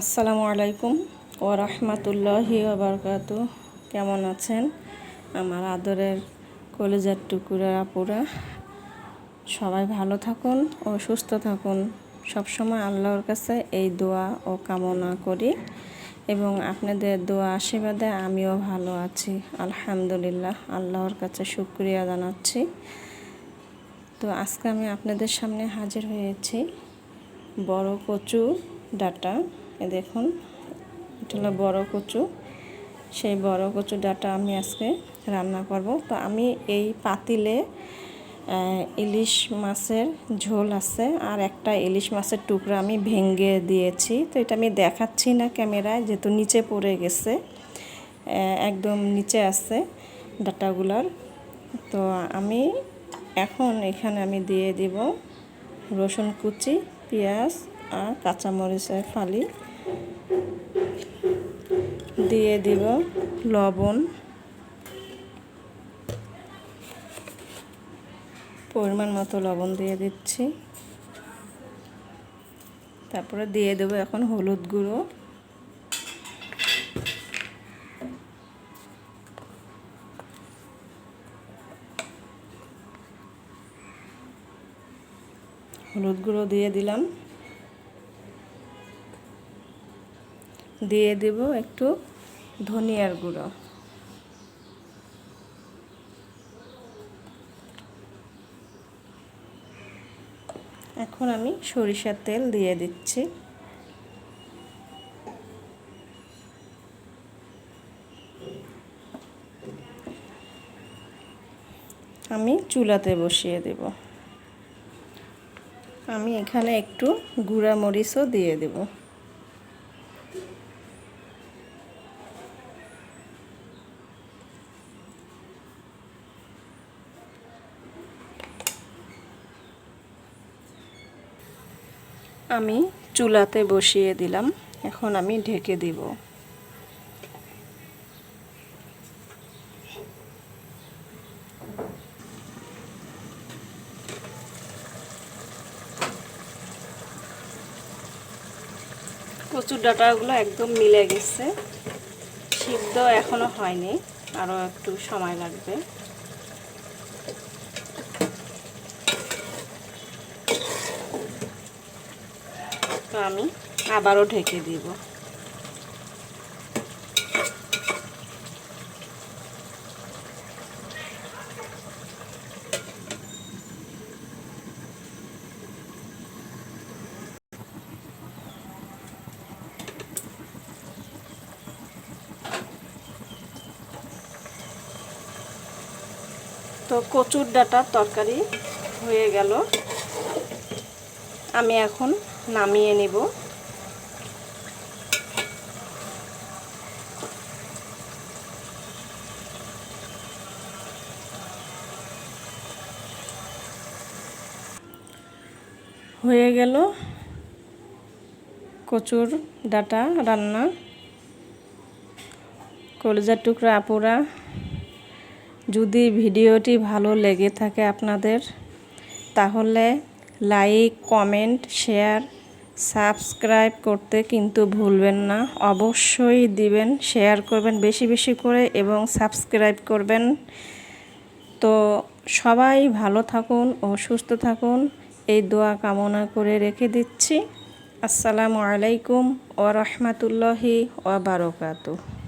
আসসালামু আলাইকুম ওয়া রাহমাতুল্লাহি ওয়া বারাকাতুহু। কেমন আছেন আমার আদরের কলিজার টুকরা আপুরা? সবাই ভালো থাকুন ও সুস্থ থাকুন। সবসময় আল্লাহর কাছে এই দোয়া ও কামনা করি এবং আপনাদের দোয়া আশীর্বাদে আমিও ভালো আছি আলহামদুলিল্লাহ। আল্লাহর কাছে শুকরিয়া জানাচ্ছি। তো আজকে আমি আপনাদের সামনে হাজির হয়েছি বড় কচু ডাঁটা। দেখুন, এটা হলো বড় কচু। সেই বড় কচু ডাঁটা আমি আজকে রান্না করব। তো আমি এই পাতিলে ইলিশ মাছের ঝোল আছে আর একটা ইলিশ মাছের টুকরা আমি ভেঙে দিয়েছি। তো এটা আমি দেখাচ্ছি না ক্যামেরায়, যেহেতু নিচে পড়ে গেছে, একদম নিচে আছে ডাঁটাগুলার। তো আমি এখন এখানে আমি দিয়ে দিব রসুন কুচি, পেঁয়াজ আর কাঁচামরিচের ফালি, দিয়ে দিব লবণ, পরিমাণ মতো লবণ দিয়ে দিচ্ছি। তারপরে দিয়ে দেবো এখন হলুদ গুঁড়ো, হলুদ গুঁড়ো দিয়ে দিলাম। দিয়ে দেব একটু ধনিয়ার গুঁড়ো। এখন আমি সরিষার তেল দিয়ে দিচ্ছি। আমি চুলাতে বসিয়ে দেব। আমি এখানে একটু গুঁড়া মরিচও দিয়ে দেব। আমি চুলাতে বসিয়ে দিলাম, এখন আমি ঢেকে দিব। কচুর ডাঁটাগুলো একদম মিলে গেছে, সিদ্ধ এখনো হয়নি, আরও একটু সময় লাগবে। তো আমি আবারও ঢেকে দিব। তো কচুর ডাঁটার তরকারি হয়ে গেল, আমি এখন নামিয়ে নেব। হয়ে গেল কচুর ডাঁটা রান্না। কলিজার টুকরা আপুরা, যদি ভিডিওটি ভালো লেগে থাকে আপনাদের, তাহলে লাইক, কমেন্ট, শেয়ার, সাবস্ক্রাইব করতে কিন্তু ভুলবেন না। অবশ্যই দিবেন, শেয়ার করবেন বেশি বেশি করে এবং সাবস্ক্রাইব করবেন। তো সবাই ভালো থাকুন ও সুস্থ থাকুন, এই দোয়া কামনা করে রেখে দিচ্ছি। আসসালামু আলাইকুম ওয়া রাহমাতুল্লাহি ওয়া বারাকাতুহু।